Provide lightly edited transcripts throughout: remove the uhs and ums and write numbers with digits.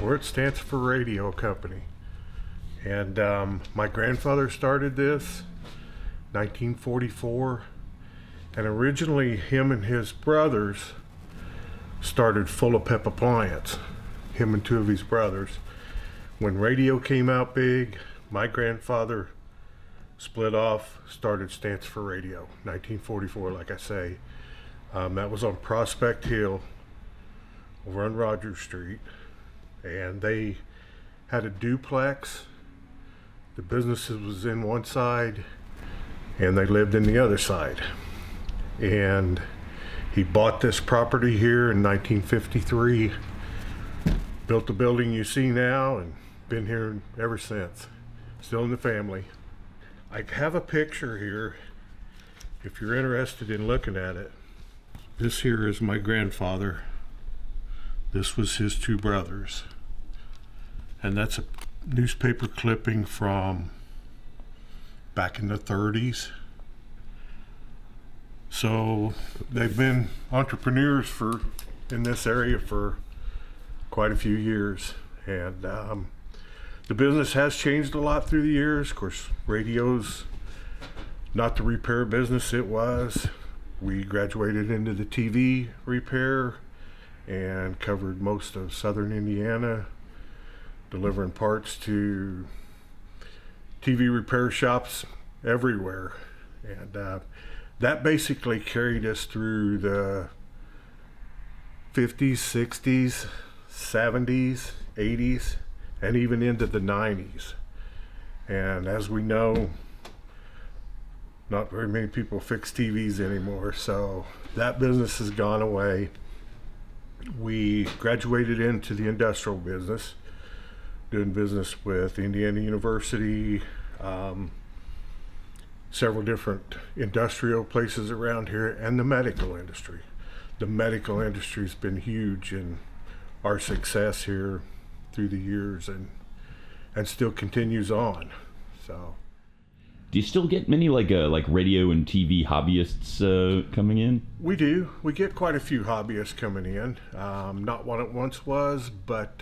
We're at Stansifer Radio Company, and my grandfather started this 1944, and originally him and his brothers started Full of Pep Appliance, him and two of his brothers. When radio came out big, my grandfather split off, started Stansifer Radio, 1944, like I say. That was on Prospect Hill over on Rogers Street, and they had a duplex. The business was in one side and they lived in the other side. And he bought this property here in 1953, built the building you see now, and been here ever since. Still in the family. I have a picture here if you're interested in looking at it. This here is my grandfather. This was his two brothers. And that's a newspaper clipping from back in the 30s. So they've been entrepreneurs in this area for quite a few years. And the business has changed a lot through the years. Of course, radio's not the repair business it was. We graduated into the TV repair and covered most of southern Indiana, delivering parts to TV repair shops everywhere. And that basically carried us through the 50s, 60s, 70s, 80s, and even into the 90s. And as we know, not very many people fix TVs anymore, so that business has gone away. We graduated into the industrial business, doing business with Indiana University, several different industrial places around here, and the medical industry. The medical industry's been huge in our success here through the years, and still continues on. So, do you still get many like radio and TV hobbyists coming in? We do. We get quite a few hobbyists coming in. Not what it once was, but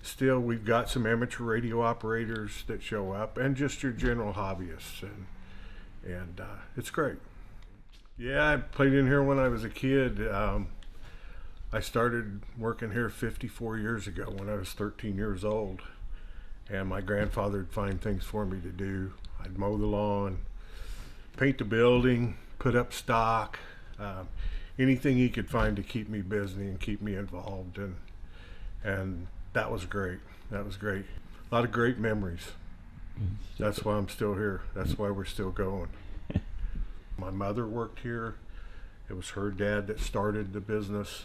still we've got some amateur radio operators that show up, and just your general hobbyists, and it's great. Yeah, I played in here when I was a kid. I started working here 54 years ago when I was 13 years old, and my grandfather would find things for me to do. I'd mow the lawn, paint the building, put up stock, anything he could find to keep me busy and keep me involved, and that was great. That was great. A lot of great memories. That's why I'm still here. That's why we're still going. My mother worked here. It was her dad that started the business.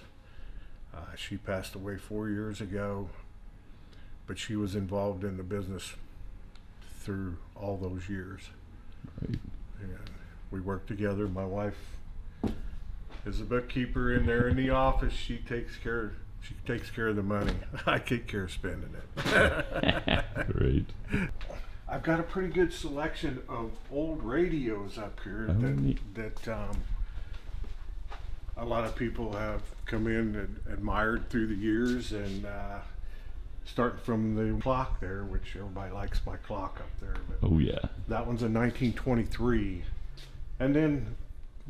She passed away 4 years ago, but she was involved in the business through all those years. Right. And we work together. My wife is a bookkeeper in there in the office. She takes care of the money. I take care of spending it. Great. I've got a pretty good selection of old radios up here that a lot of people have come in and admired through the years, and starting from the clock there, which everybody likes my clock up there. But oh yeah. that one's a 1923, and then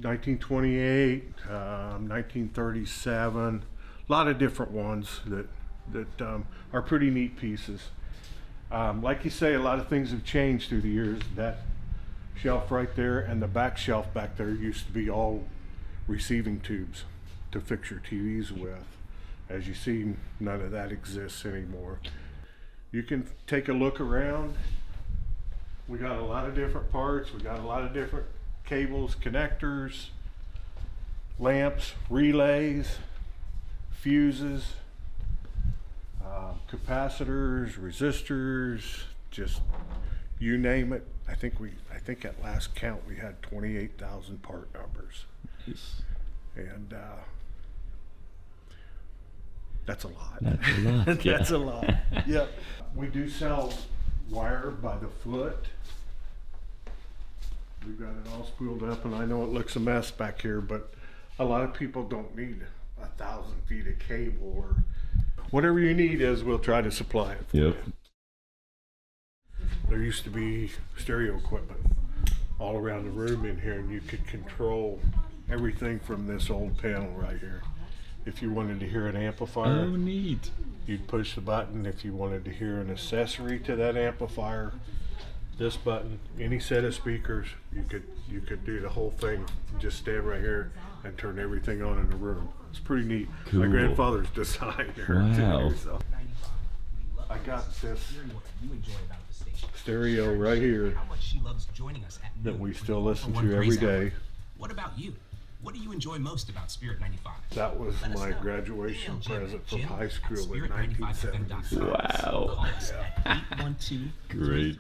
1928, 1937, a lot of different ones that are pretty neat pieces. Like you say, a lot of things have changed through the years. That shelf right there and the back shelf back there used to be all receiving tubes to fix your TVs with. As you see, none of that exists anymore. You can take a look around. We got a lot of different parts. We got a lot of different cables, connectors, lamps, relays, fuses, capacitors, resistors, just you name it. I think at last count we had 28,000 part numbers. Nice. And that's a lot. That's a lot. That's a lot. Yep. We do sell wire by the foot. We've got it all spooled up, and I know it looks a mess back here, but a lot of people don't need 1,000 feet of cable whatever you need is, we'll try to supply it for Yep. you. There used to be stereo equipment all around the room in here, and you could control everything from this old panel right here. If you wanted to hear an amplifier, Oh, neat. you'd push the button. If you wanted to hear an accessory to that amplifier, this button, any set of speakers, you could do the whole thing. Just stand right here and turn everything on in the room. It's pretty neat. Cool. My grandfather's design here Wow. too. So I got this stereo right here that we still listen to every day. What about you? What do you enjoy most about Spirit 95? That was my graduation present from high school in 1976. Wow. Great.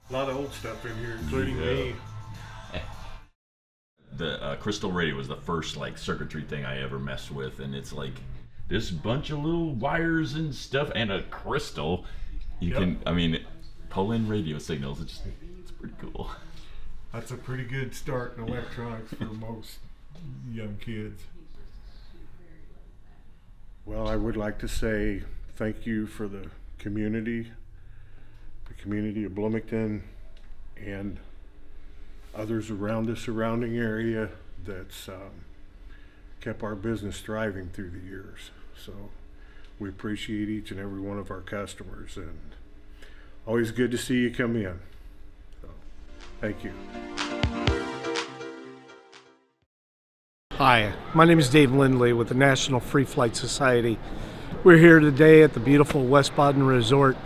A lot of old stuff in here, including me. The crystal radio was the first like circuitry thing I ever messed with, and it's like this bunch of little wires and stuff and a crystal. You can, I mean, pull in radio signals. It's pretty cool. That's a pretty good start in electronics for most young kids. Well, I would like to say thank you for the community of Bloomington and others around the surrounding area that's kept our business thriving through the years. So we appreciate each and every one of our customers, and always good to see you come in. So, thank you. Hi, my name is Dave Lindley with the National Free Flight Society. We're here today at the beautiful West Baden Resort,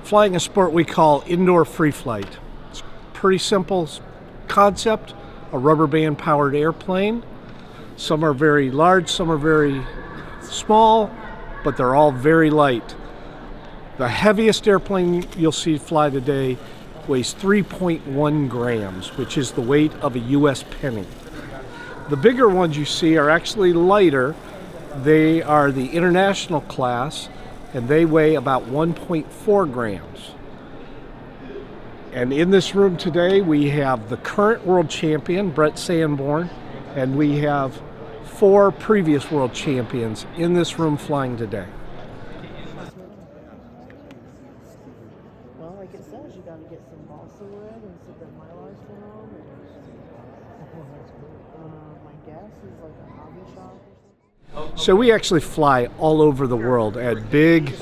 flying a sport we call indoor free flight. It's a pretty simple concept, a rubber band powered airplane. Some are very large, some are very small, but they're all very light. The heaviest airplane you'll see fly today weighs 3.1 grams, which is the weight of a US penny. The bigger ones you see are actually lighter. They are the international class, and they weigh about 1.4 grams. And in this room today, we have the current world champion, Brett Sanborn, and we have 4 previous world champions in this room flying today. Well, like it says, you got to get some balsa wood and some good mylar film. My guess is like a hobby shop or something. So we actually fly all over the world at big,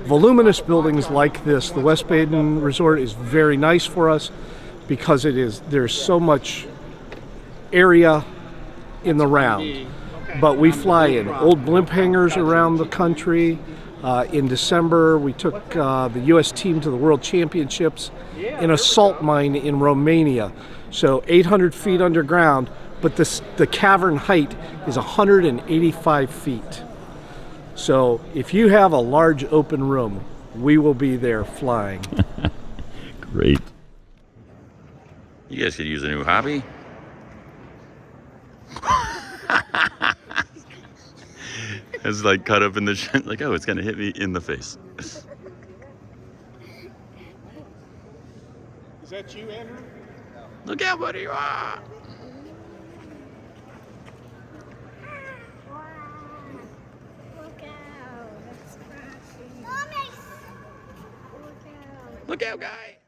voluminous buildings like this. The West Baden Resort is very nice for us because there's so much area in the round. But we fly in old blimp hangars around the country. In December, we took the U.S. team to the World Championships in a salt mine in Romania. So 800 feet underground, but the cavern height is 185 feet. So if you have a large open room, we will be there flying. Great. You guys could use a new hobby. It's like cut up in the like, oh, it's gonna hit me in the face. Is that you, Andrew? Look out, buddy! Ah! Look out, it's crashing. Mommy! Look out. Look out, guy!